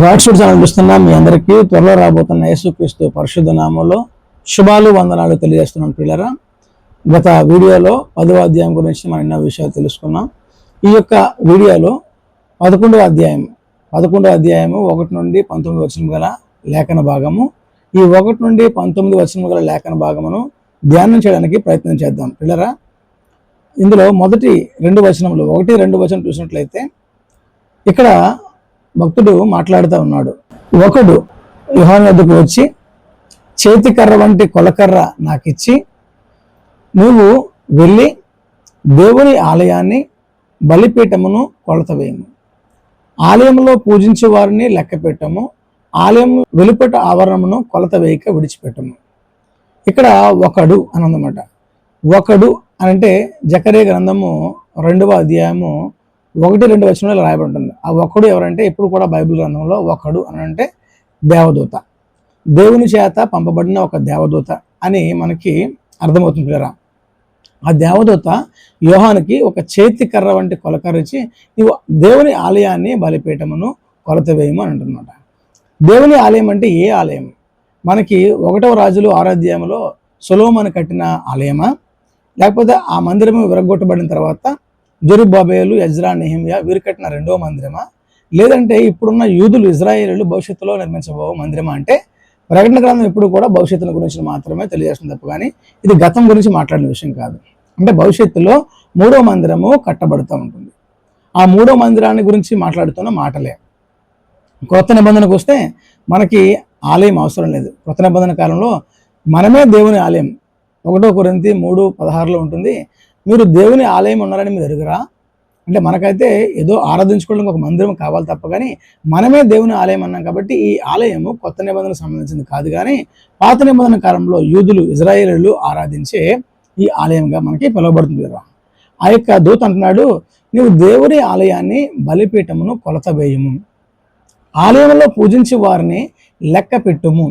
God shoot channel చూస్తున్నా మీ అందరికీ త్వరలో రాబోతున్న యేసుక్రీస్తు పరిశుద్ధ నామంలో శుభాలు వందనాలు తెలియజేస్తున్నాను పిల్లరా. గత వీడియోలో 10వ అధ్యాయం గురించి మనం ఎన్నో విషయాలు తెలుసుకున్నాం. ఈ యొక్క వీడియోలో 11వ అధ్యాయం 1 నుండి 19 వచనం గల లేఖన భాగము, ఈ 1 నుండి 19 వచనం గల లేఖన భాగమును ధ్యానం చేయడానికి ప్రయత్నం చేద్దాం పిల్లరా. ఇందులో మొదటి 2 వచనములు 1-2 వచనం చూసినట్లయితే ఇక్కడ భక్తుడు మాట్లాడుతూ ఉన్నాడు. ఒకడు యోహాను వద్దకు వచ్చి చేతికర్ర వంటి కొలకర్ర నాకిచ్చి, నువ్వు వెళ్ళి దేవుని ఆలయాన్ని బలిపీఠమును కొలత వేయము, ఆలయంలో పూజించే వారిని లెక్క పెట్టము, ఆలయం వెలుపట ఆవరణమును కొలత వేయక విడిచిపెట్టము. ఇక్కడ ఒకడు అని అన్నమాట. ఒకడు అనంటే జకరియా గ్రంథము 2వ అధ్యాయము 1-2 వచనాలు రాయబడి ఉంటుంది. ఆ ఒకడు ఎవరంటే ఇప్పుడు కూడా బైబిల్ గ్రంథంలో ఒకడు అని అంటే దేవదూత, దేవుని చేత పంపబడిన ఒక దేవదూత అని మనకి అర్థమవుతుంది కదా. ఆ దేవదూత యోహానుకి ఒక చేతి కర్ర వంటి కొలకర్ర ఇచ్చి, నువ్వు దేవుని ఆలయాన్ని బలిపీఠమును కొలత వేయము అని అంటున్నమాట. దేవుని ఆలయం అంటే ఏ ఆలయం? మనకి 1వ రాజులు 6వ అధ్యాయంలో సొలొమోను కట్టిన ఆలయమా, లేకపోతే ఆ మందిరము విరగొట్టబడిన తర్వాత జెరుబ్బాబెలు, ఎజ్రా, నెహెమ్యా వీరు కట్టిన 2వ మందిరమా, లేదంటే ఇప్పుడున్న యూదులు ఇజ్రాయేలీలు భవిష్యత్తులో నిర్మించబో మందిరమా? అంటే ప్రకటన గ్రంథం ఇప్పుడు కూడా భవిష్యత్తుల గురించి మాత్రమే తెలియజేస్తుంది తప్ప కానీ ఇది గతం గురించి మాట్లాడిన విషయం కాదు. అంటే భవిష్యత్తులో 3వ మందిరము కట్టబడుతూ ఉంటుంది. ఆ 3వ మందిరాన్ని గురించి మాట్లాడుతున్న మాటలే. కొత్త నిబంధనకు వస్తే మనకి ఆలయం అవసరం లేదు. కొత్త నిబంధన కాలంలో మనమే దేవుని ఆలయం. 1 కొరింథీ 3:16 ఉంటుంది, మీరు దేవుని ఆలయం ఉన్నారని మీరు ఎరుగురా? అంటే మనకైతే ఏదో ఆరాధించుకోవడానికి ఒక మందిరం కావాలి తప్ప కానీ మనమే దేవుని ఆలయం అన్నాం. కాబట్టి ఈ ఆలయము కొత్త నిబంధనకు సంబంధించింది కాదు, కానీ పాత నిబంధన కాలంలో యూదులు, ఇజ్రాయేలీలు ఆరాధించే ఈ ఆలయంగా మనకి పిలువబడుతుంది కదా. ఆ యొక్క దూత అంటున్నాడు, నీవు దేవుని ఆలయాన్ని బలిపీఠమును కొలత వేయము, ఆలయంలో పూజించే వారిని లెక్క పెట్టుము.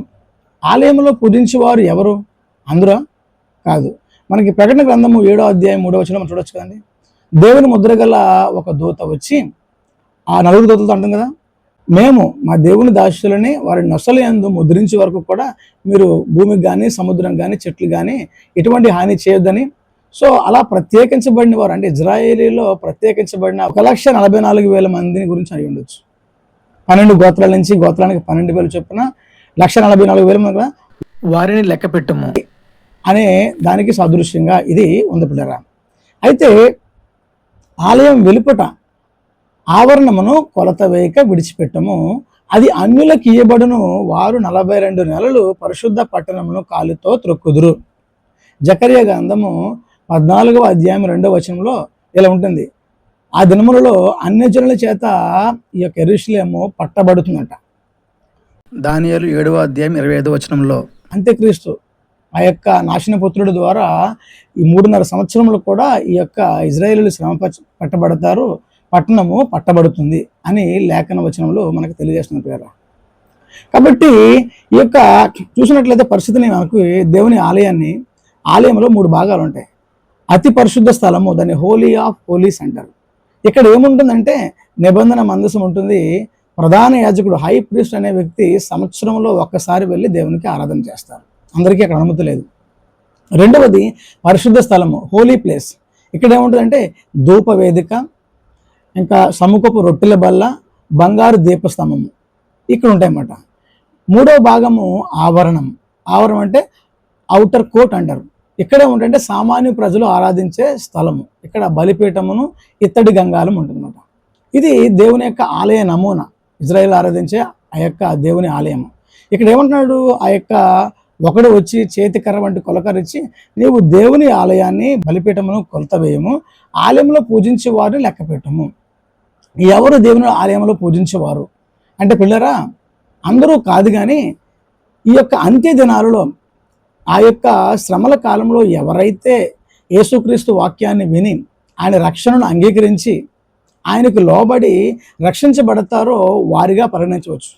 ఆలయంలో పూజించేవారు ఎవరు? అందరూ కాదు. మనకి ప్రకటన గ్రంథము 7వ అధ్యాయం 3వ వచనం చూడొచ్చు కదండి. దేవుని ముద్ర గల ఒక దూత వచ్చి ఆ 4 దూతలతో అంటుంది కదా, మేము మా దేవుని దాసులని వారి నొసలు యందు ముద్రించే వరకు కూడా మీరు భూమికి కానీ సముద్రం కానీ చెట్లు కానీ ఎటువంటి హాని చేయొద్దని. సో అలా ప్రత్యేకించబడిన వారు అంటే ఇజ్రాయేలీలో ప్రత్యేకించబడిన 1,44,000 మందిని గురించి అడిగి ఉండొచ్చు. 12 గోత్రాల నుంచి గోత్రానికి 12,000 చొప్పున 1,44,000 మంది వారిని లెక్క పెట్టము అనే దానికి సాదృశ్యంగా ఇది ఉంది పిల్లరా. అయితే ఆలయం వెలుపట ఆవరణమును కొలత వేయక విడిచిపెట్టము, అది అన్యులకు ఇయ్యబడును, వారు 42 నెలలు పరిశుద్ధ పట్టణమును కాలుతో త్రొక్కుదురు. జకరియా గ్రంథము 14వ అధ్యాయం 2వ వచనంలో ఇలా ఉంటుంది, ఆ దినములలో అన్యజనుల చేత ఈ యొక్క యెరూషలేము పట్టబడుతుందట. దానియేలు 7వ అధ్యాయం 25వ వచనంలో అంత్యక్రీస్తు ఆ యొక్క నాశనపుత్రుడి ద్వారా ఈ 3.5 సంవత్సరములు కూడా ఈ యొక్క ఇజ్రాయేలీలు శ్రమ పట్టబడతారు, పట్టణము పట్టబడుతుంది అని లేఖన వచనంలో మనకు తెలియజేస్తున్న పేరు. కాబట్టి ఈ యొక్క చూసినట్లయితే పరిస్థితిని మనకు దేవుని ఆలయంలో 3 భాగాలు ఉంటాయి. అతి పరిశుద్ధ స్థలము, దాన్ని హోలీ ఆఫ్ హోలీస్ అంటారు. ఇక్కడ ఏముంటుందంటే నిబంధన మందసం ఉంటుంది. ప్రధాన యాజకుడు హై ప్రీస్ట్ అనే వ్యక్తి సంవత్సరంలో ఒక్కసారి వెళ్ళి దేవునికి ఆరాధన చేస్తారు. అందరికీ అక్కడ అనుమతి లేదు. రెండవది పరిశుద్ధ స్థలము, హోలీ ప్లేస్. ఇక్కడ ఏముంటుందంటే ధూప వేదిక, ఇంకా సముఖపు రొట్టెల బల్ల, బంగారు దీపస్తంభము ఇక్కడ ఉంటాయన్నమాట. 3వ భాగము ఆవరణం. ఆవరణం అంటే అవుటర్ కోర్ట్ అంటారు. ఇక్కడే ఉంటుంటే సామాన్య ప్రజలు ఆరాధించే స్థలము. ఇక్కడ బలిపీఠమును ఇత్తడి గంగాలం ఉంటుందన్నమాట. ఇది దేవుని యొక్క ఆలయ నమూనా, ఇజ్రాయేల్ ఆరాధించే ఆ యొక్క దేవుని ఆలయము. ఇక్కడ ఏమంటున్నాడు, ఆ యొక్క ఒకడు వచ్చి చేతికర్ర వంటి కొలకర్ర ఇచ్చి, నీవు దేవుని ఆలయాన్ని బలిపీఠమును కొలత వేయము, ఆలయంలో పూజించే వారిని లెక్క పెట్టము. ఎవరు దేవుని ఆలయంలో పూజించేవారు అంటే పిల్లరా, అందరూ కాదు, కానీ ఈ యొక్క అంత్య దినాలలో ఆ యొక్క శ్రమల కాలంలో ఎవరైతే యేసుక్రీస్తు వాక్యాన్ని విని ఆయన రక్షణను అంగీకరించి ఆయనకు లోబడి రక్షించబడతారో వారిగా పరిగణించవచ్చు.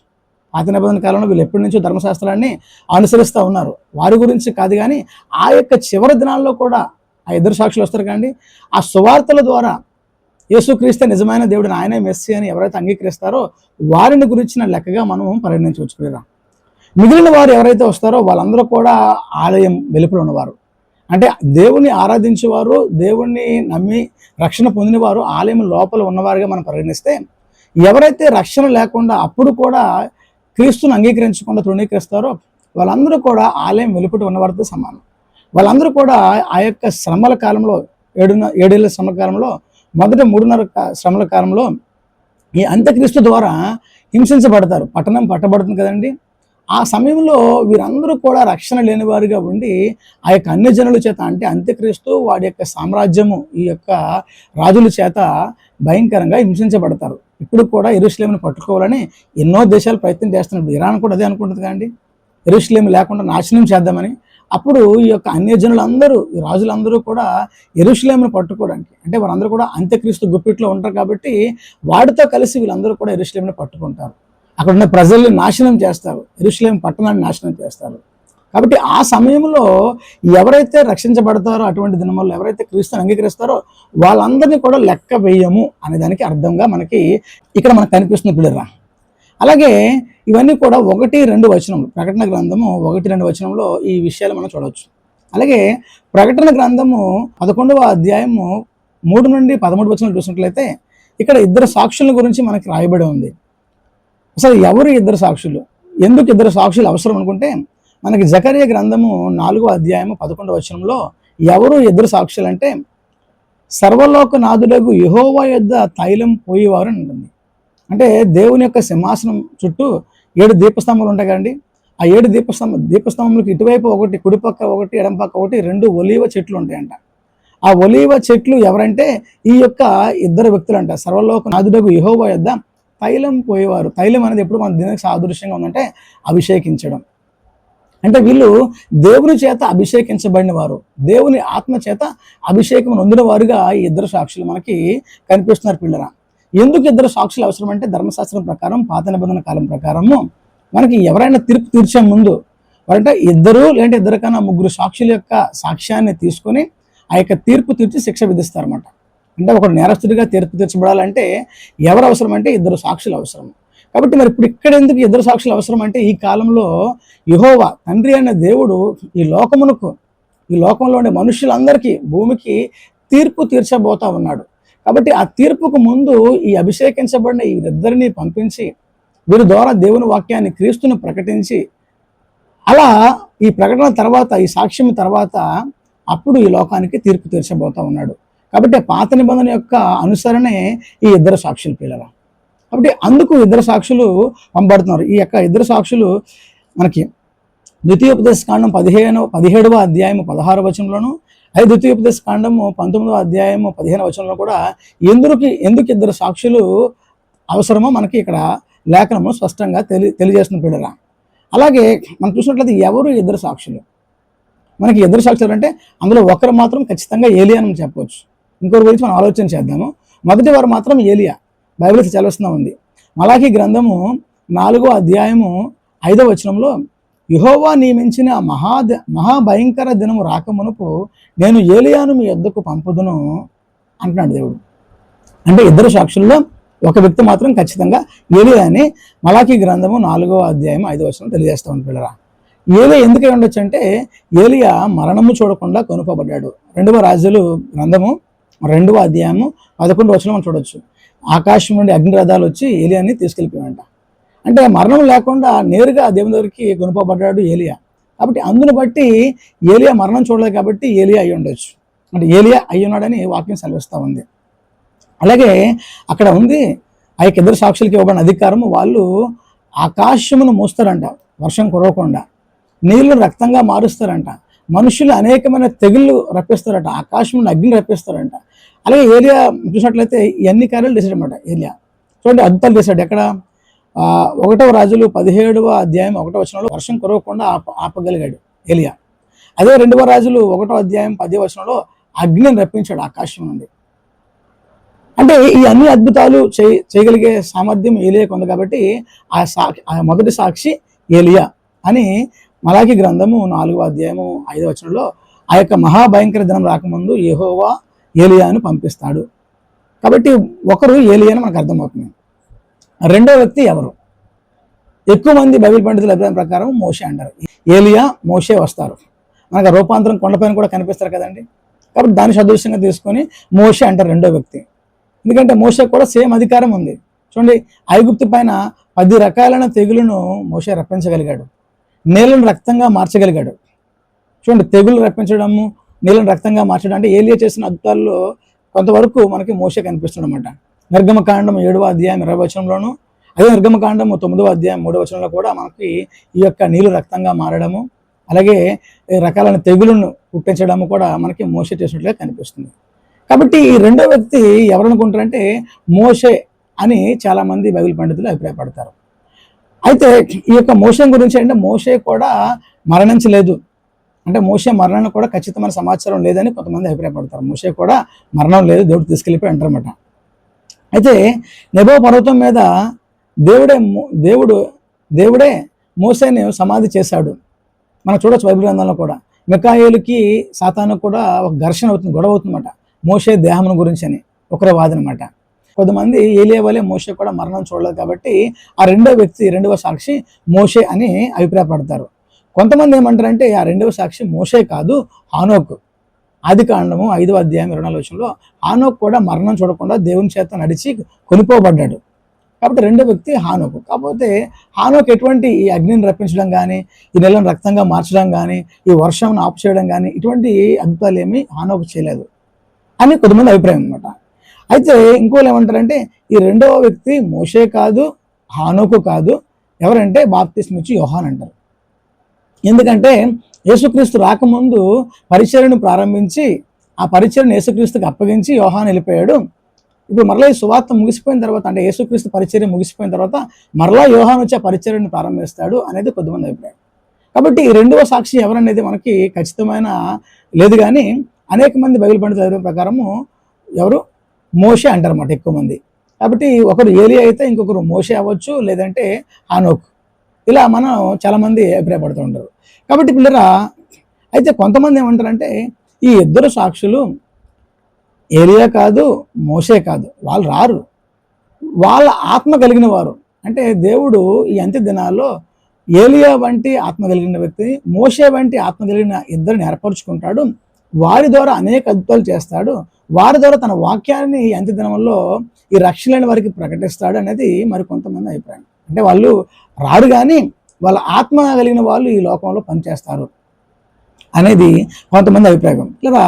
పాత నిబంధన కాలంలో వీళ్ళు ఎప్పటి నుంచో ధర్మశాస్త్రాన్ని అనుసరిస్తూ ఉన్నారు. వారి గురించి కాదు, కానీ ఆ యొక్క చివరి దినాల్లో కూడా ఆ 2 సాక్షులు వస్తారు కానీ ఆ సువార్తల ద్వారా యేసుక్రీస్తు నిజమైన దేవుడిని, ఆయనే మెస్సీ అని ఎవరైతే అంగీకరిస్తారో వారిని గురించిన లెక్కగా మనం పరిగణించవచ్చు ప్రియురా. మిగిలిన వారు ఎవరైతే వస్తారో వాళ్ళందరూ కూడా ఆలయం వెలుపల ఉన్నవారు. అంటే దేవుణ్ణి ఆరాధించేవారు, దేవుణ్ణి నమ్మి రక్షణ పొందినవారు ఆలయం లోపల ఉన్నవారుగా మనం పరిగణిస్తే, ఎవరైతే రక్షణ లేకుండా అప్పుడు కూడా క్రీస్తుని అంగీకరించకుండా తృణీకరిస్తారో వాళ్ళందరూ కూడా ఆలయం వెలుపట ఉన్నవారితో సమానం. వాళ్ళందరూ కూడా ఆ యొక్క శ్రమల కాలంలో, ఏడేళ్ల శ్రమల కాలంలో, మొదటి 3.5 శ్రమల కాలంలో ఈ అంత్యక్రీస్తు ద్వారా హింసించబడతారు. పట్టణం పట్టబడుతుంది కదండి. ఆ సమయంలో వీరందరూ కూడా రక్షణ లేని వారిగా ఉండి ఆ యొక్క అన్యజనుల చేత, అంటే అంత్యక్రీస్తు వాడి యొక్క సామ్రాజ్యము ఈ యొక్క రాజుల చేత భయంకరంగా హింసించబడతారు. ఇప్పుడు కూడా యెరూషలేమును పట్టుకోవాలని ఎన్నో దేశాలు ప్రయత్నం చేస్తున్నారు. ఇరాన్ కూడా అదే అనుకుంటుంది కదండి, యెరూషలేము లేకుండా నాశనం చేద్దామని. అప్పుడు ఈ యొక్క అన్యజనులందరూ, ఈ రాజులందరూ కూడా యెరూషలేమును పట్టుకోవడానికి, అంటే వారందరూ కూడా అంత్యక్రీస్తు గుప్పిట్లో ఉంటారు కాబట్టి వాడితో కలిసి వీళ్ళందరూ కూడా యెరూషలేమును పట్టుకుంటారు. అక్కడ ఉన్న ప్రజల్ని నాశనం చేస్తారు, యెరూషలేము పట్టణాన్ని నాశనం చేస్తారు. కాబట్టి ఆ సమయంలో ఎవరైతే రక్షించబడతారో, అటువంటి దినముల్లో ఎవరైతే క్రీస్తుని అంగీకరిస్తారో వాళ్ళందరినీ కూడా లెక్క వేయము అనే దానికి అర్థంగా మనకి ఇక్కడ మనకు కనిపిస్తుంది పిల్లరా. అలాగే ఇవన్నీ కూడా 1-2 వచనములు, ప్రకటన గ్రంథము 1-2 వచనంలో ఈ విషయాలు మనం చూడవచ్చు. అలాగే ప్రకటన గ్రంథము 11వ అధ్యాయము 3-13 వచనాలు చూసినట్లయితే ఇక్కడ 2 సాక్షుల గురించి మనకి రాయబడి ఉంది. అసలు ఎవరు 2 సాక్షులు, ఎందుకు 2 సాక్షులు అవసరం అనుకుంటే, మనకి జకర్యా గ్రంథము 4వ అధ్యాయము 11వ వచనంలో ఎవరు 2 సాక్షులు అంటే, సర్వలోకనాథుడగు యెహోవా యొద్ద తైలం పోయేవారు అని ఉంటుంది. అంటే దేవుని యొక్క సింహాసనం చుట్టూ 7 దీపస్తంభాలు ఉంటాయి కదండి. ఆ 7 దీపస్తంభములకు ఇటువైపు ఒకటి, కుడిపక్క ఒకటి, ఎడంపక్క ఒకటి 2 ఒలీవ చెట్లు ఉంటాయంట. ఆ ఒలీవ చెట్లు ఎవరంటే ఈ యొక్క 2 వ్యక్తులు అంట. సర్వలోకనాథుడగు యెహోవా యొద్ద తైలం పోయేవారు. తైలం అనేది ఎప్పుడు మన దీనికి సాదృశ్యంగా ఉందంటే అభిషేకించడం. అంటే వీళ్ళు దేవుని చేత అభిషేకించబడిన వారు, దేవుని ఆత్మ చేత అభిషేకం నొందిన వారుగా ఈ 2 సాక్షులు మనకి కనిపిస్తున్నారు పిల్లరా. ఎందుకు 2 సాక్షులు అవసరం అంటే, ధర్మశాస్త్రం ప్రకారం, పాత నిబంధన కాలం ప్రకారము మనకి ఎవరైనా తీర్పు తీర్చే ముందు అంటే 2 లేదంటే 2 కన్నా 3 సాక్షుల యొక్క సాక్ష్యాన్ని తీసుకొని ఆ యొక్క తీర్పు తీర్చి శిక్ష విధిస్తారన్నమాట. అంటే ఒకడు నేరస్తుడిగా తీర్పు తీర్చబడాలంటే ఎవరు అవసరం అంటే 2 సాక్షులు అవసరం. కాబట్టి మరి ఇప్పుడు ఇక్కడ ఎందుకు 2 సాక్షులు అవసరం అంటే, ఈ కాలంలో యెహోవా తండ్రి అనే దేవుడు ఈ లోకంలో ఉండే మనుషులందరికీ, భూమికి తీర్పు తీర్చబోతా ఉన్నాడు. కాబట్టి ఆ తీర్పుకు ముందు ఈ అభిషేకించబడిన ఈ 2 పంపించి వీరి ద్వారా దేవుని వాక్యాన్ని, క్రీస్తుని ప్రకటించి, అలా ఈ ప్రకటన తర్వాత, ఈ సాక్ష్యం తర్వాత అప్పుడు ఈ లోకానికి తీర్పు తీర్చబోతా ఉన్నాడు. కాబట్టి పాత నిబంధన యొక్క అనుసరణే ఈ 2 సాక్షులు పిల్లల. కాబట్టి అందుకు 2 సాక్షులు పంపబడుతున్నారు. ఈ యొక్క 2 సాక్షులు మనకి ద్వితీయోపదేశకాండం 17వ అధ్యాయము 16వ వచనంలోను, అదే ద్వితీయోపదేశకాండము 19వ అధ్యాయము 15వ వచనంలో కూడా ఎందుకు 2 సాక్షులు అవసరమో మనకి ఇక్కడ లేఖనము స్పష్టంగా తెలియజేస్తున్న పిల్లల. అలాగే మనం చూసినట్లయితే ఎవరు 2 సాక్షులు, మనకి 2 సాక్షులు అంటే అందులో ఒకరు మాత్రం ఖచ్చితంగా ఏలియా అని చెప్పవచ్చు. ఇంకొకరి గురించి మనం ఆలోచన చేద్దాము. మొదటి వారు మాత్రం ఏలియా, బైబిల్ చదవస్తున్నా ఉంది. మలాకీ గ్రంథము 4వ అధ్యాయము 5వ వచనంలో, యెహోవా నియమించిన మహాభయంకర దినము రాకమునుపు నేను ఏలియాను మీ యొద్దకు పంపుదును అంటున్నాడు దేవుడు. అంటే 2 సాక్షుల్లో ఒక వ్యక్తి మాత్రం ఖచ్చితంగా ఏలియా అని మలాకీ గ్రంథము 4వ అధ్యాయం 5వ వచనం తెలియజేస్తా ఉంది పిల్లరా. ఏలియా ఎందుకై ఉండొచ్చు అంటే, ఏలియా మరణము చూడకుండా కొనుపబడ్డాడు. 2వ రాజులు గ్రంథము 2వ అధ్యాయము 11వ వచనం మనం చూడొచ్చు. ఆకాశం నుండి అగ్ని రథాలు వచ్చి ఏలియాని తీసుకెళ్ళిపోయాయంట. అంటే మరణం లేకుండా నేరుగా దేవుని దగ్గరికి కొనుపబడ్డాడు ఏలియా. కాబట్టి అందును బట్టి ఏలియా మరణం చూడలేదు కాబట్టి ఏలియా అయి ఉండొచ్చు, అంటే ఏలియా అయి ఉన్నాడని వాక్యం సెలవిస్తూ ఉంది. అలాగే అక్కడ ఉంది, ఆ యొక్క 2 సాక్షులకి ఇవ్వబడిన అధికారము, వాళ్ళు ఆకాశమును మూస్తారంట వర్షం కురవకుండా, నీళ్లు రక్తంగా మారుస్తారంట, మనుషులు అనేకమైన తెగుళ్ళు రప్పిస్తారట, ఆకాశం అగ్ని రప్పిస్తారంట. అలాగే ఏలియా చూసినట్లయితే ఎన్ని కార్యాలు చేశాడు అనమాట ఏలియా. చూడండి, అద్భుతాలు చేశాడు. ఎక్కడ 1వ రాజులు 17వ అధ్యాయం 1వ వచనంలో వర్షం కురవకుండా ఆపగలిగాడు ఏలియా. అదే 2వ రాజులు 1వ అధ్యాయం 10వ వచనంలో అగ్నిని రప్పించాడు ఆకాశం నుండి. అంటే ఈ అన్ని అద్భుతాలు చేయగలిగే సామర్థ్యం ఏలియాకు ఉంది. కాబట్టి ఆ మొదటి సాక్షి ఏలియా అని మలాకీ గ్రంథము 4వ అధ్యాయము 5వ వచనంలో ఆ యొక్క మహాభయంకర దినం రాకముందు యెహోవా ఏలియాను పంపిస్తాడు. కాబట్టి ఒకరు ఏలియా అని మనకు అర్థమవుతుంది. రెండో వ్యక్తి ఎవరు? ఎక్కువ మంది బైబిల్ పండితుల అభిప్రాయం ప్రకారం మోషే అంటారు. ఏలియా మోషే వస్తారు. మనకు రూపాంతరం కొండపైన కూడా కనిపిస్తారు కదండి. కాబట్టి దాన్ని సదృశ్యంగా తీసుకొని మోషే అంటారు రెండో వ్యక్తి. ఎందుకంటే మోషే కూడా సేమ్ అధికారం ఉంది. చూడండి, ఐగుప్తు పైన 10 రకాలైన తెగులను మోషే రప్పించగలిగాడు. నీళ్ళను రక్తంగా మార్చగలిగాడు. చూడండి, తెగులు రప్పించడము, నీళ్ళను రక్తంగా మార్చడం అంటే ఏలియా చేసిన అద్భుతాల్లో కొంతవరకు మనకి మోషే కనిపిస్తుంది అనమాట. నిర్గమకాండం 7వ అధ్యాయం 20వ వచనంలోను, అదే నిర్గమకాండం 9వ అధ్యాయం 3వ వచనంలో కూడా మనకి ఈ యొక్క నీళ్ళు రక్తంగా మారడము, అలాగే రకాలైన తెగులను పుట్టించడము కూడా మనకి మోషే చేసినట్లుగా కనిపిస్తుంది. కాబట్టి ఈ రెండో వ్యక్తి ఎవరు అనుకుంటారంటే మోషే అని చాలామంది బైబిల్ పండితులు అభిప్రాయపడతారు. అయితే ఈ యొక్క మోషే గురించి అంటే మోషే కూడా మరణించలేదు, అంటే మోషే మరణం కూడా ఖచ్చితమైన సమాచారం లేదని కొంతమంది అభిప్రాయపడతారు. మోషే కూడా మరణం లేదు, దేవుడు తీసుకెళ్ళిపోయి అంటారన్నమాట. అయితే నెబో పర్వతం మీద దేవుడే మోషేని సమాధి చేశాడు. మనం చూడొచ్చు బైబిల్ గ్రంథంలో కూడా. మికాయేలుకి సాతాను కూడా ఒక ఘర్షణ అవుతుంది, గొడవ అవుతుందన్నమాట, మోషే దేహం గురించి అని ఒకరే వాదనమాట. కొంతమంది ఏలియా వలె మోషే కూడా మరణం చూడలేదు కాబట్టి ఆ రెండవ సాక్షి మోషే అని అభిప్రాయపడతారు. కొంతమంది ఏమంటారంటే ఆ రెండవ సాక్షి మోషే కాదు, హానోకు. ఆదికాండము 5వ అధ్యాయం 24వ వచనంలో హానోకు కూడా మరణం చూడకుండా దేవుని చేత నడిచి కొనిపోబడ్డాడు. కాబట్టి రెండో వ్యక్తి హానోకు. కాకపోతే హానోకు ఎటువంటి ఈ అగ్నిని రప్పించడం కానీ, ఈ నెలను రక్తంగా మార్చడం కానీ, ఈ వర్షం ఆపు చేయడం కానీ ఇటువంటి అద్భుతాలు ఏమీ హానోకు చేయలేదు అని కొంతమంది అభిప్రాయం అనమాట. అయితే ఇంకోళ్ళు ఏమంటారంటే ఈ రెండవ వ్యక్తి మోషే కాదు, హానోకు కాదు, ఎవరంటే బాప్తిస్మా ఇచ్చి యోహాన్ అంటారు. ఎందుకంటే యేసుక్రీస్తు రాకముందు పరిచర్యను ప్రారంభించి ఆ పరిచర్యను యేసుక్రీస్తుకి అప్పగించి యోహాన్ వెళ్ళిపోయాడు. ఇప్పుడు మరలా ఈ సువార్త ముగిసిపోయిన తర్వాత, అంటే యేసుక్రీస్తు పరిచర్య ముగిసిపోయిన తర్వాత మరలా యోహాన్ వచ్చి ఆ పరిచర్యను ప్రారంభిస్తాడు అనేది కొద్దిమంది అభిప్రాయం. కాబట్టి ఈ రెండవ సాక్షి ఎవరనేది మనకి ఖచ్చితమైన లేదు, కానీ అనేక మంది బైబిల్ పండితుల అభిప్రాయం ప్రకారము ఎవరు మోషే అంటారన్నమాట ఎక్కువ మంది. కాబట్టి ఒకరు ఏలియా అయితే ఇంకొకరు మోషే అవ్వచ్చు, లేదంటే హానోక్, ఇలా మనం చాలామంది అభిప్రాయపడుతూ ఉంటారు. కాబట్టి పిల్లరా, అయితే కొంతమంది ఏమంటారంటే ఈ ఇద్దరు సాక్షులు ఏలియా కాదు, మోషే కాదు, వాళ్ళు రారు, వాళ్ళ ఆత్మ కలిగిన వారు. అంటే దేవుడు ఈ అంత్య దినాల్లో ఏలియా వంటి ఆత్మ కలిగిన వ్యక్తిని, మోషే వంటి ఆత్మ కలిగిన ఇద్దరిని ఏర్పరచుకుంటాడు. వారి ద్వారా అనేక అద్భుతాలు చేస్తాడు. వారి ద్వారా తన వాక్యాన్ని ఈ అంత్య దినంలో ఈ రక్షణ వారికి ప్రకటిస్తాడు అనేది మరి కొంతమంది అభిప్రాయం. అంటే వాళ్ళు రారు, కానీ వాళ్ళ ఆత్మ కలిగిన వాళ్ళు ఈ లోకంలో పనిచేస్తారు అనేది కొంతమంది అభిప్రాయం. లేదా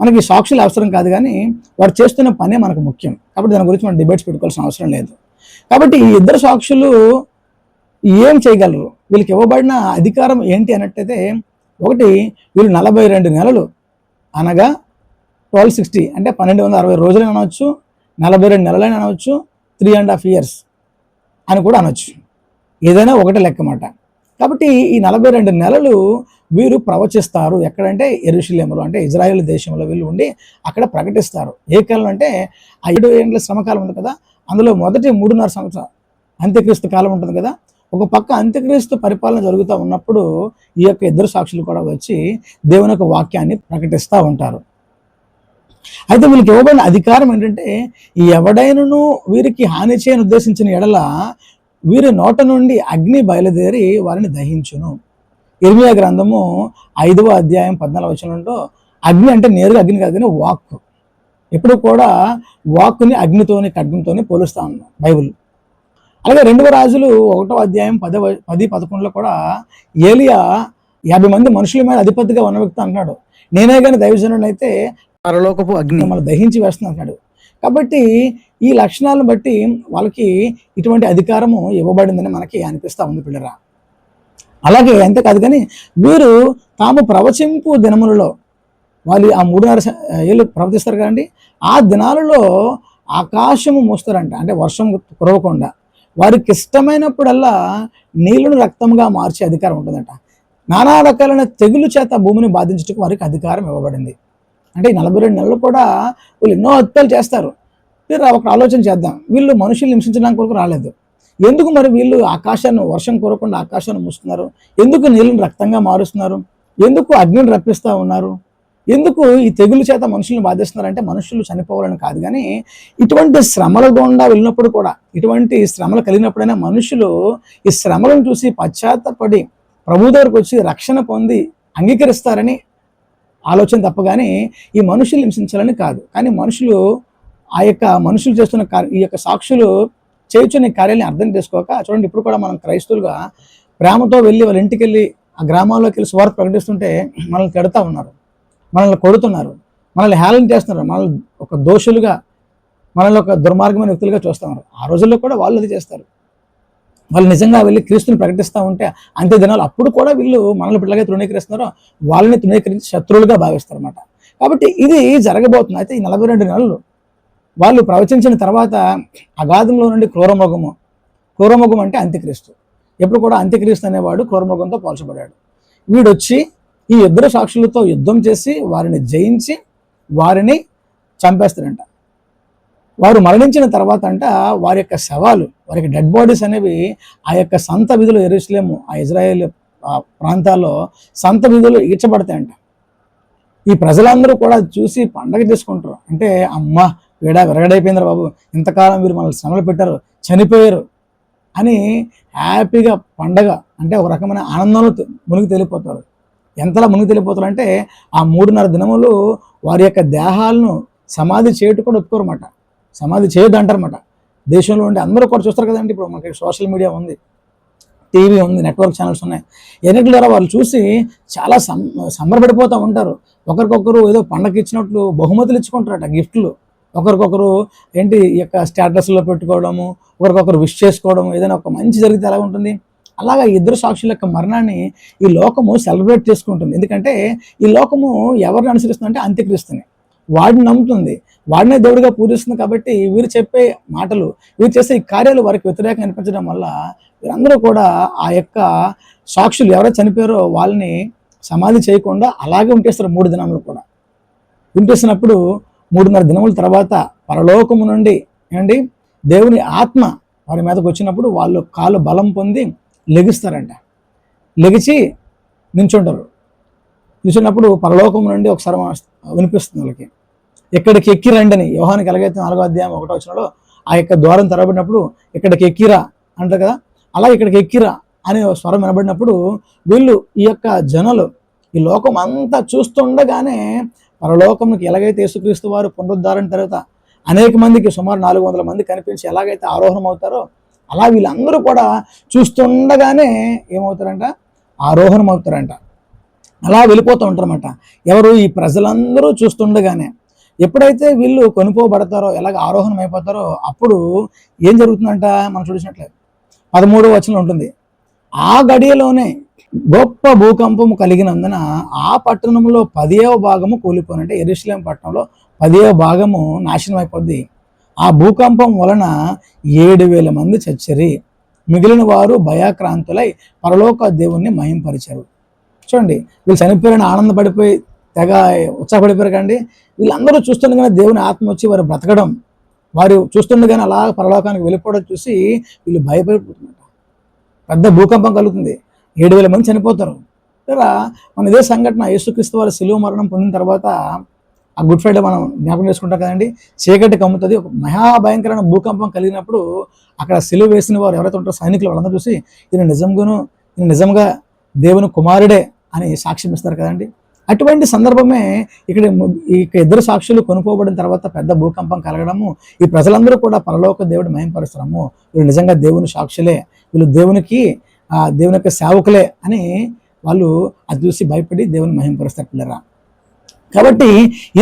మనకి సాక్షులు అవసరం కాదు, కానీ వారు చేస్తున్న పనే మనకు ముఖ్యం. కాబట్టి దాని గురించి మనం డిబేట్స్ పెట్టుకోవాల్సిన అవసరం లేదు. కాబట్టి ఈ ఇద్దరు సాక్షులు ఏం చేయగలరు, వీళ్ళకి ఇవ్వబడిన అధికారం ఏంటి అన్నట్టయితే, ఒకటి, వీళ్ళు 42 నెలలు అనగా 1260 అంటే 1260 రోజులు అనవచ్చు, 42 నెలలని అనవచ్చు, 3.5 years అని కూడా అనొచ్చు. ఏదైనా ఒకటే లెక్కమాట. కాబట్టి ఈ 42 నెలలు వీరు ప్రవచిస్తారు. ఎక్కడంటే యెరూషలేములో, అంటే ఇజ్రాయేల్ దేశంలో వీళ్ళు ఉండి అక్కడ ప్రకటిస్తారు. ఏ కాలం అంటే ఆ 7 ఏళ్ళ శ్రమకాలం ఉంది కదా, అందులో మొదటి 3.5 సంవత్సరాలు అంత్యక్రీస్తు కాలం ఉంటుంది కదా. ఒక పక్క అంత్యక్రీస్తు పరిపాలన జరుగుతూ ఉన్నప్పుడు ఈ యొక్క ఇద్దరు సాక్షులు కూడా వచ్చి దేవుని యొక్క వాక్యాన్ని ప్రకటిస్తూ ఉంటారు. అయితే వీళ్ళకి ఇవ్వబడిన అధికారం ఏంటంటే, ఎవడైనను వీరికి హాని చేయని ఉద్దేశించిన ఎడల వీరి నోట నుండి అగ్ని బయలుదేరి వారిని దహించును. ఇర్మియా గ్రంథము 5వ అధ్యాయం 14వ వచనంలో అగ్ని అంటే నేరుగా అగ్ని కాదు, కానీ వాక్కు. ఎప్పుడు కూడా వాక్కుని అగ్నితోని ఖడ్గంతోని పోలుస్తా ఉన్నాం బైబిల్. అలాగే 2వ రాజులు 1వ అధ్యాయం 10-11లో కూడా ఏలియా 50 మంది మనుషుల మీద అధిపతిగా ఉన్న వ్యక్తి అంటున్నాడు, నేనే కానీ దైవజనుడు అయితే పరలోకపు అగ్ని మమ్మల్ని దహించి వేస్తుంది అంటున్నాడు. కాబట్టి ఈ లక్షణాలను బట్టి వాళ్ళకి ఇటువంటి అధికారము ఇవ్వబడిందని మనకి అనిపిస్తూ ఉంది పిల్లరా. అలాగే అంతేకాదు, కానీ వీరు తాము ప్రవచింపు దినములలో, వాళ్ళు ఆ 3.5 ఏళ్ళు ప్రవర్తిస్తారు కదండి, ఆ దినాలలో ఆకాశము మూస్తారంట. అంటే వర్షం కురవకుండా వారికి ఇష్టమైనప్పుడల్లా నీళ్లను రక్తంగా మార్చే అధికారం ఉంటుందంట. నానా రకాలైన తెగులు చేత భూమిని బాధించడానికి వారికి అధికారం ఇవ్వబడింది. అంటే 42 నెలలు కూడా వీళ్ళు ఎన్నో హత్యలు చేస్తారు. మీరు ఒక ఆలోచన చేద్దాం, వీళ్ళు మనుషులు హింసించడానికి కొరకు రాలేదు. ఎందుకు మరి వీళ్ళు ఆకాశాన్ని, వర్షం కురవకుండా ఆకాశాన్ని మూస్తున్నారు? ఎందుకు నీళ్ళని రక్తంగా మారుస్తున్నారు? ఎందుకు అగ్నిని రప్పిస్తూ ఉన్నారు? ఎందుకు ఈ తెగులు చేత మనుషుల్ని బాధిస్తున్నారంటే మనుషులు చనిపోవాలని కాదు, కానీ ఇటువంటి శ్రమల గుండా వెళ్ళినప్పుడు కూడా, ఇటువంటి శ్రమలు కలిగినప్పుడైనా మనుషులు ఈ శ్రమలను చూసి పశ్చాత్తపడి ప్రభు దగ్గరకు వచ్చి రక్షణ పొంది అంగీకరిస్తారని ఆలోచన తప్ప కానీ ఈ మనుషులు హింసించాలని కాదు. కానీ మనుషులు ఆ యొక్క మనుషులు చేస్తున్న ఈ యొక్క సాక్షులు చేయుచున్న కార్యాలని అర్థం చేసుకోక, చూడండి ఇప్పుడు కూడా మనం క్రైస్తవులుగా ప్రేమతో వెళ్ళి వాళ్ళ ఇంటికి వెళ్ళి ఆ గ్రామాల్లోకి వెళ్ళి సువార్త ప్రకటిస్తుంటే మనల్ని తిడతా ఉన్నారు, మనల్ని కొడుతున్నారు, మనల్ని హేళన చేస్తున్నారు, మనల్ని ఒక దోషులుగా, మనల్ని ఒక దుర్మార్గమైన వ్యక్తులుగా చూస్తున్నారు. ఆ రోజుల్లో కూడా వాళ్ళు అది చేస్తారు. వాళ్ళు నిజంగా వెళ్ళి క్రీస్తుని ప్రకటిస్తూ ఉంటే అంతే దినాలు అప్పుడు కూడా వీళ్ళు మనల్ని ఇట్లాగే తృణీకరిస్తున్నారో వాళ్ళని తృణీకరించి శత్రువులుగా భావిస్తారు అన్నమాట. కాబట్టి ఇది జరగబోతుంది. అయితే ఈ 42 నెలలు వాళ్ళు ప్రవచించిన తర్వాత అగాధంలో నుండి క్రూరమృగం అంటే అంత్యక్రీస్తు. ఎప్పుడు కూడా అంత్యక్రీస్తు అనేవాడు క్రూరమృగంతో పోల్చబడ్డాడు. వీడొచ్చి ఈ ఇద్దరు సాక్షులతో యుద్ధం చేసి వారిని జయించి వారిని చంపేస్తాడంట. వారు మరణించిన తర్వాత అంట వారి యొక్క శవాలు, వారి యొక్క డెడ్ బాడీస్ అనేవి ఆ యొక్క సంత వీధులు, యెరూషలేము ఆ ఇజ్రాయేల్ ప్రాంతాల్లో సంత వీధులు ఈడ్చబడతాయంట. ఈ ప్రజలందరూ కూడా చూసి పండగ చేసుకుంటారు. అంటే అమ్మ విరగడైపోయింది బాబు, ఇంతకాలం వీరు మనల్ని శ్రమలు పెట్టారు, చనిపోయారు అని హ్యాపీగా పండగ అంటే ఒక రకమైన ఆనందంలో మునిగి తేలిపోతారు. ఎంతలా మునిగి తేలిపోతారు అంటే ఆ 3.5 దినములు వారి యొక్క దేహాలను సమాధి చేయటం కూడా ఒప్పుకోరన్నమాట. సమాధి చేయొద్దు అంటారన్నమాట. దేశంలో ఉండి అందరూ కూడా చూస్తారు కదండి. ఇప్పుడు మనకి సోషల్ మీడియా ఉంది, టీవీ ఉంది, నెట్వర్క్ ఛానల్స్ ఉన్నాయి. ఎన్నికల ద్వారా వాళ్ళు చూసి చాలా సంబరపడిపోతూ ఉంటారు. ఒకరికొకరు ఏదో పండగ ఇచ్చినట్లు బహుమతులు ఇచ్చుకుంటారట, గిఫ్ట్లు. ఒకరికొకరు ఏంటి ఈ యొక్క స్టేటస్లో పెట్టుకోవడము, ఒకరికొకరు విష్ చేసుకోవడం, ఏదైనా ఒక మంచి జరిగితే ఎలా ఉంటుంది. అలాగా ఇద్దరు సాక్షుల యొక్క మరణాన్ని ఈ లోకము సెలబ్రేట్ చేసుకుంటుంది. ఎందుకంటే ఈ లోకము ఎవరిని అనుసరిస్తుందంటే అంత్యక్రీస్తుని, వాడిని నమ్ముతుంది, వాడినే దేవుడిగా పూజిస్తుంది. కాబట్టి వీరు చెప్పే మాటలు, వీరు చేసే ఈ కార్యాలు వారికి వ్యతిరేకంగా అనిపించడం వల్ల వీరందరూ కూడా ఆ యొక్క సాక్షులు ఎవరైతే చనిపోయారో వాళ్ళని సమాధి చేయకుండా అలాగే ఉంటేస్తారు 3 దినములు కూడా. ఉంటేసినప్పుడు 3.5 దినముల తర్వాత పరలోకము నుండి ఏమండి దేవుని ఆత్మ వారి మీదకి వచ్చినప్పుడు వాళ్ళు కాలు బలం పొంది లెగిస్తారంట. లెగిచి నించుంటారు. నిల్చున్నప్పుడు పరలోకం నుండి ఒకసారి వినిపిస్తుంది వాళ్ళకి, ఇక్కడికి ఎక్కిరండి అని. యోహానికి ఎలాగైతే 4వ అధ్యాయం 1వ వచనంలో ఆ యొక్క ద్వారం తెరవబడినప్పుడు ఇక్కడికి ఎక్కిరా అంటారు కదా, అలా ఇక్కడికి ఎక్కిరా అనే స్వరం వినబడినప్పుడు వీళ్ళు ఈ యొక్క జనులు ఈ లోకం అంతా చూస్తుండగానే పరలోకంకి ఎలాగైతే యేసుక్రీస్తు వారు పునరుద్ధారణ తర్వాత అనేక మందికి సుమారు 400 మంది కనిపించి ఎలాగైతే ఆరోహణం అవుతారో అలా వీళ్ళందరూ కూడా చూస్తుండగానే ఏమవుతారంట, ఆరోహణం అవుతారంట. అలా వెళ్ళిపోతూ ఉంటారన్నమాట. ఎవరు? ఈ ప్రజలందరూ చూస్తుండగానే. ఎప్పుడైతే వీళ్ళు కొనుక్కోబడతారో, ఎలాగ ఆరోహణం అయిపోతారో అప్పుడు ఏం జరుగుతుందంట మనం చూసినట్లేదు 13వ వచనంలో ఉంటుంది. ఆ గడియలోనే గొప్ప భూకంపము కలిగినందున ఆ పట్టణంలో 10వ భాగము కూలిపోయిన, అంటే యెరూషలేము పట్టణంలో 10వ భాగము నాశనం అయిపోద్ది. ఆ భూకంపం వలన 7,000 మంది చచ్చిరి. మిగిలిన వారు భయాక్రాంతులై పరలోక దేవుణ్ణి మహింపరిచారు. చూడండి, వీళ్ళు చనిపోయిన ఆనందపడిపోయి తెగ ఉత్సాహపడిపోయారు కండి. వీళ్ళందరూ చూస్తుండగానే దేవుని ఆత్మ వచ్చి వారు బ్రతకడం, వారు చూస్తుండగానే అలా పరలోకానికి వెళ్ళిపోవడం చూసి వీళ్ళు భయపడిపోతున్నారు. పెద్ద భూకంపం కలుగుతుంది, 7,000 మంది చనిపోతారు. మన ఇదే సంఘటన యేసుక్రీస్తు వారి శిలువ మరణం పొందిన తర్వాత ఆ గుడ్ ఫ్రైడే మనం జ్ఞాపకం చేసుకుంటాం కదండి. చీకటి కమ్ముతుంది, ఒక మహాభయంకరమైన భూకంపం కలిగినప్పుడు అక్కడ శిలువ వేసిన వారు ఎవరైతే ఉంటారో సైనికులు వాళ్ళందరూ చూసి ఈయన నిజంగా దేవుని కుమారుడే అని సాక్ష్యం ఇస్తారు కదండి. అటువంటి సందర్భమే ఇక్కడ ఇద్దరు సాక్షులు కొనుక్కోబడిన తర్వాత పెద్ద భూకంపం కలగడము, ఈ ప్రజలందరూ కూడా పరలోక దేవుడు మహింపరుస్తాము, వీళ్ళు నిజంగా దేవుని సాక్షులే, వీళ్ళు దేవుని యొక్క సేవకులే అని వాళ్ళు అది చూసి భయపడి దేవుని మహింపరుస్తారు పిల్లరా. కాబట్టి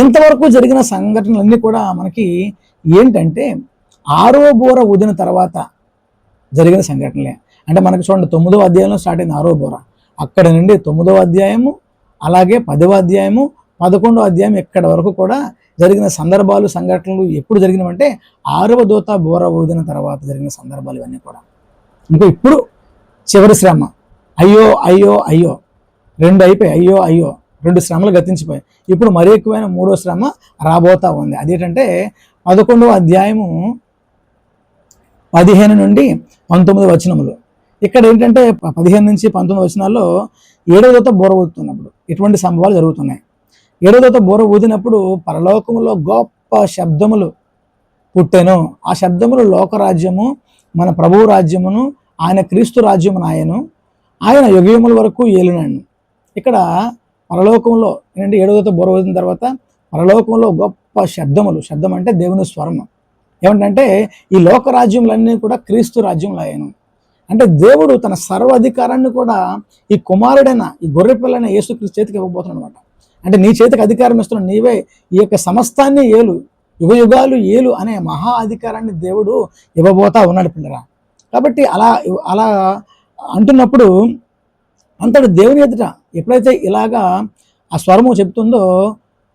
ఇంతవరకు జరిగిన సంఘటనలన్నీ కూడా మనకి ఏంటంటే 6వ బూర ఊదిన తర్వాత జరిగిన సంఘటనలే. అంటే మనకి చూడండి 9వ అధ్యాయంలో స్టార్ట్ అయింది 6వ బూర, అక్కడ నుండి 9వ అధ్యాయము, అలాగే 10వ అధ్యాయము, 11వ అధ్యాయం ఇక్కడ వరకు కూడా జరిగిన సందర్భాలు, సంఘటనలు ఎప్పుడు జరిగినవంటే 6వ దూత బూర ఊదిన తర్వాత జరిగిన సందర్భాలు ఇవన్నీ కూడా. ఇంకా ఇప్పుడు చివరి శ్రమ, అయ్యో అయ్యో అయ్యో, 2 అయిపోయి, అయ్యో అయ్యో 2 శ్రమలు గతించిపోయాయి. ఇప్పుడు మరీ ఎక్కువైన 3వ శ్రమ రాబోతా ఉంది. అదేంటంటే 11వ అధ్యాయము 15 నుండి 19 వచనములు. ఇక్కడ ఏంటంటే 15 నుంచి 19 వచనాల్లో 7వ దూత బూర ఊదుతున్నప్పుడు ఇటువంటి సంభవాలు జరుగుతున్నాయి. ఏడో దూత బూర ఊదినప్పుడు పరలోకములో గొప్ప శబ్దములు పుట్టెను. ఆ శబ్దములు లోకరాజ్యము, మన ప్రభువు రాజ్యమును, ఆయన క్రీస్తు రాజ్యమును ఆయన యుగముల వరకు ఏలునను. ఇక్కడ పరలోకంలో ఏంటంటే ఏడో దూత బూర ఊదిన తర్వాత పరలోకంలో గొప్ప శబ్దములు, శబ్దం అంటే దేవుని స్వరము. ఏమంటే ఈ లోకరాజ్యములన్నీ కూడా క్రీస్తు రాజ్యములు అయ్యాను. అంటే దేవుడు తన సర్వాధికారాన్ని కూడా ఈ కుమారుడైన ఈ గొర్రె పిల్లైన యేసుక్రీస్తు చేతికి ఇవ్వబోతున్నాడు అనమాట. అంటే నీ చేతికి అధికారం ఇస్తున్నాడు, నీవే ఈ యొక్క సమస్తాన్ని ఏలు, యుగ యుగాలు ఏలు అనే మహా అధికారాన్ని దేవుడు ఇవ్వబోతా ఉన్నాడు పిల్లరా. కాబట్టి అలా అలా అంటున్నప్పుడు అంతటి దేవుని ఎదుట ఎప్పుడైతే ఇలాగా ఆ స్వరము చెప్తుందో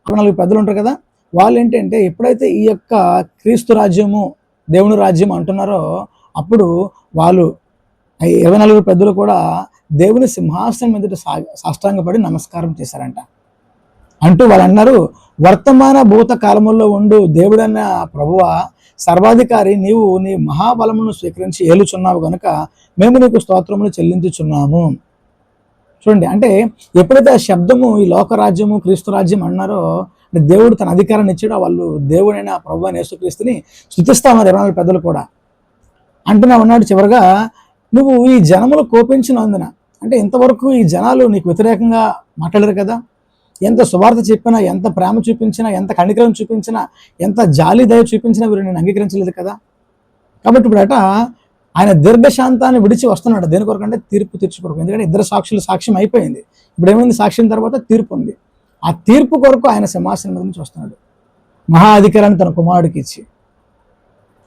4 పెద్దలు ఉంటారు కదా, వాళ్ళు ఏంటంటే ఎప్పుడైతే ఈ యొక్క క్రీస్తు రాజ్యము దేవుని రాజ్యం అంటున్నారో అప్పుడు వాళ్ళు 24 పెద్దలు కూడా దేవుని సింహాసనం ఎదుట సాష్టాంగపడి నమస్కారం చేశారంట. అంటూ వాళ్ళు అన్నారు, వర్తమాన భూత కాలముల్లో ఉండు దేవుడన్న ప్రభువా, సర్వాధికారి, నీవు నీ మహాబలమును స్వీకరించి ఏలుచున్నావు కనుక మేము నీకు స్తోత్రములు చెల్లించుచున్నాము. చూడండి, అంటే ఎప్పుడైతే ఆ శబ్దము ఈ లోకరాజ్యము క్రీస్తు రాజ్యం అన్నారో దేవుడు తన అధికారాన్ని ఇచ్చాడో వాళ్ళు దేవుడైన ప్రభు అయిన యేసుక్రీస్తుని స్తుతిస్తా ఉన్నారు 24 పెద్దలు కూడా. అంటున్నా ఉన్నాడు చివరిగా, నువ్వు ఈ జనములు కోపించినందున, అంటే ఇంతవరకు ఈ జనాలు నీకు వ్యతిరేకంగా మాట్లాడారు కదా, ఎంత సువార్త చెప్పినా, ఎంత ప్రేమ చూపించినా, ఎంత కనికరం చూపించినా, ఎంత జాలి దయ చూపించినా వీరు నేను అంగీకరించలేదు కదా. కాబట్టి ఇప్పుడట ఆయన దీర్ఘశాంతాన్ని విడిచి వస్తున్నాడు. దేని కొరకు అంటే తీర్పు తీర్చుకోరకు. ఎందుకంటే ఇద్దరు సాక్షులు సాక్ష్యం అయిపోయింది. ఇప్పుడు ఏమైంది, సాక్ష్యం తర్వాత తీర్పు ఉంది. ఆ తీర్పు కొరకు ఆయన సింహాసనం మీద నుంచి వస్తున్నాడు, మహా అధికారాన్ని తన కుమారుడికి ఇచ్చి.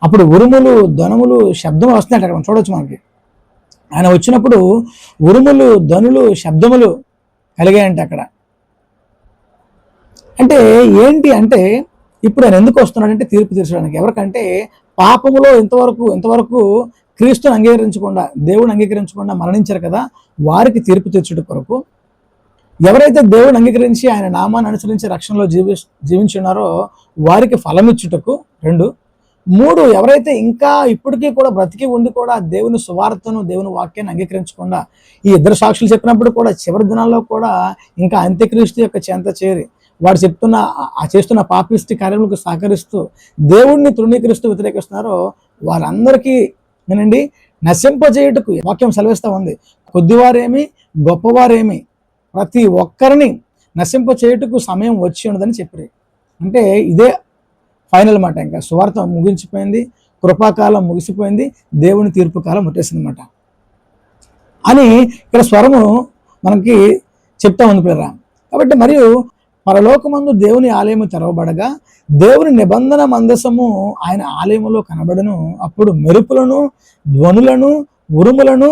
అప్పుడు ఉరుములు, ధ్వనులు, శబ్దములు వస్తున్నాయి. అక్కడ చూడవచ్చు మనకి. ఆయన వచ్చినప్పుడు ఉరుములు, ధ్వనులు, శబ్దములు కలిగాయంటే అక్కడ. అంటే ఏంటి అంటే ఇప్పుడు ఆయన ఎందుకు వస్తున్నాడంటే తీర్పు తీర్చడానికి. ఎవరికంటే పాపములో ఇంతవరకు క్రీస్తుని అంగీకరించకుండా, దేవుని అంగీకరించకుండా మరణించారు కదా, వారికి తీర్పు తీర్చుట కొరకు. ఎవరైతే దేవుని అంగీకరించి ఆయన నామాన్ని అనుసరించి రక్షణలో జీవించున్నారో వారికి ఫలం ఇచ్చుటకు 2. 3, ఎవరైతే ఇంకా ఇప్పటికీ కూడా బ్రతికి ఉండి కూడా దేవుని సువార్తను, దేవుని వాక్యాన్ని అంగీకరించకుండా ఈ ఇద్దరు సాక్షులు చెప్పినప్పుడు కూడా చివరి దినాల్లో కూడా ఇంకా అంత్యక్రీస్తు యొక్క చెంత చేరి వాడు చేస్తున్న పాపిష్టి కార్యములకు సహకరిస్తూ దేవుడిని తృణీకరిస్తూ వ్యతిరేకిస్తున్నారో వారందరికీ నేనండి నశింపజేయుటకు వాక్యం సెలవిస్తూ ఉంది. కొద్దివారేమి గొప్పవారేమి ప్రతి ఒక్కరిని నశింపచేయుటకు సమయం వచ్చి ఉండదని చెప్పారు. అంటే ఇదే ఫైనల్ మాట. ఇంకా సువార్త ముగించిపోయింది, కృపాకాలం ముగిసిపోయింది, దేవుని తీర్పు కాలం వచ్చేసింది అనమాట అని ఇక్కడ స్వరము మనకి చెప్తా ఉంది పిల్లరా. కాబట్టి మరియు పరలోకమందు దేవుని ఆలయము తెరవబడగా దేవుని నిబంధన మందసము ఆయన ఆలయములో కనబడను. అప్పుడు మెరుపులను, ధ్వనులను, ఉరుములను,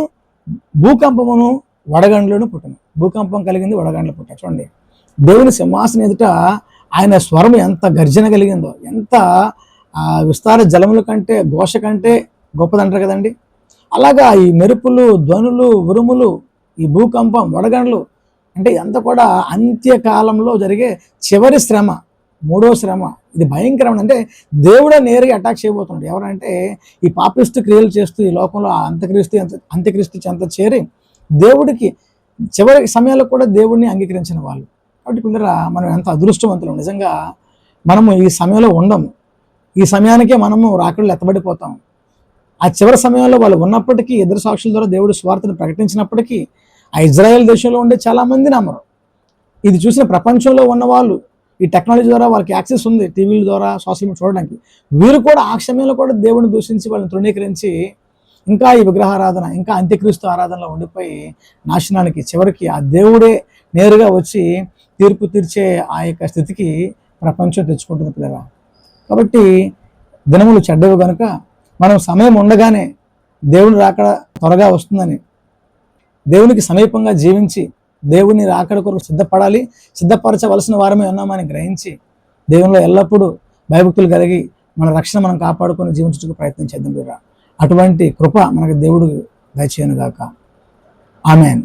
భూకంపమును, వడగండ్లను పుట్టను. భూకంపం కలిగింది, వడగండ్లు పుట్టాయి. చూడండి, దేవుని సింహాసనం ఎదుట ఆయన స్వరం ఎంత గర్జన కలిగిందో, ఎంత విస్తార జలముల కంటే, ఘోష కంటే గొప్పదంటారు కదండి. అలాగా ఈ మెరుపులు, ధ్వనులు, ఉరుములు, ఈ భూకంపం, వడగండ్లు అంటే ఎంత కూడా అంత్యకాలంలో జరిగే చివరి శ్రమ, 3వ శ్రమ. ఇది భయంకరమైన, అంటే దేవుడే నేరుగా అటాక్ చేయబోతున్నాడు. ఎవరంటే ఈ పాపిష్టి క్రియలు చేస్తూ ఈ లోకంలో అంత్యక్రీస్తు చెంత చేరి దేవుడికి చివరి సమయాల్లో కూడా దేవుడిని అంగీకరించిన వాళ్ళు. కాబట్టి పిల్లరా, మనం ఎంత అదృష్టవంతులు. నిజంగా మనము ఈ సమయంలో ఉండము. ఈ సమయానికే మనము రాకడలు ఎత్తబడిపోతాం. ఆ చివరి సమయంలో వాళ్ళు ఉన్నప్పటికీ, ఇద్దరు సాక్షుల ద్వారా దేవుడు స్వార్థను ప్రకటించినప్పటికీ ఆ ఇజ్రాయెల్ దేశంలో ఉండే చాలామంది నమ్మరు. ఇది చూసిన ప్రపంచంలో ఉన్న వాళ్ళు ఈ టెక్నాలజీ ద్వారా వాళ్ళకి యాక్సెస్ ఉంది, టీవీల ద్వారా, సోషల్ మీడియా చూడడానికి. వీరు కూడా ఆ సమయంలో కూడా దేవుడిని దూషించి వాళ్ళని తృణీకరించి ఇంకా ఈ విగ్రహారాధన, ఇంకా అంత్యక్రీస్తు ఆరాధనలో ఉండిపోయి నాశనానికి, చివరికి ఆ దేవుడే నేరుగా వచ్చి తీర్పు తీర్చే ఆ యొక్క స్థితికి ప్రపంచం తెచ్చుకుంటుంది పిల్లరా. కాబట్టి దినములు చెడ్డవి కనుక మనం సమయం ఉండగానే దేవుని రాకడ త్వరగా వస్తుందని, దేవునికి సమీపంగా జీవించి దేవుని రాకడ కొరకు సిద్ధపడాలి, సిద్ధపరచవలసిన వారమే ఉన్నామని గ్రహించి దేవునిలో ఎల్లప్పుడూ భయభక్తులు కలిగి మన రక్షణ మనం కాపాడుకొని జీవించుటకు ప్రయత్నం చేద్దాం. అటువంటి కృప మనకు దేవుడు దయచేయనుగాక. ఆమేన్.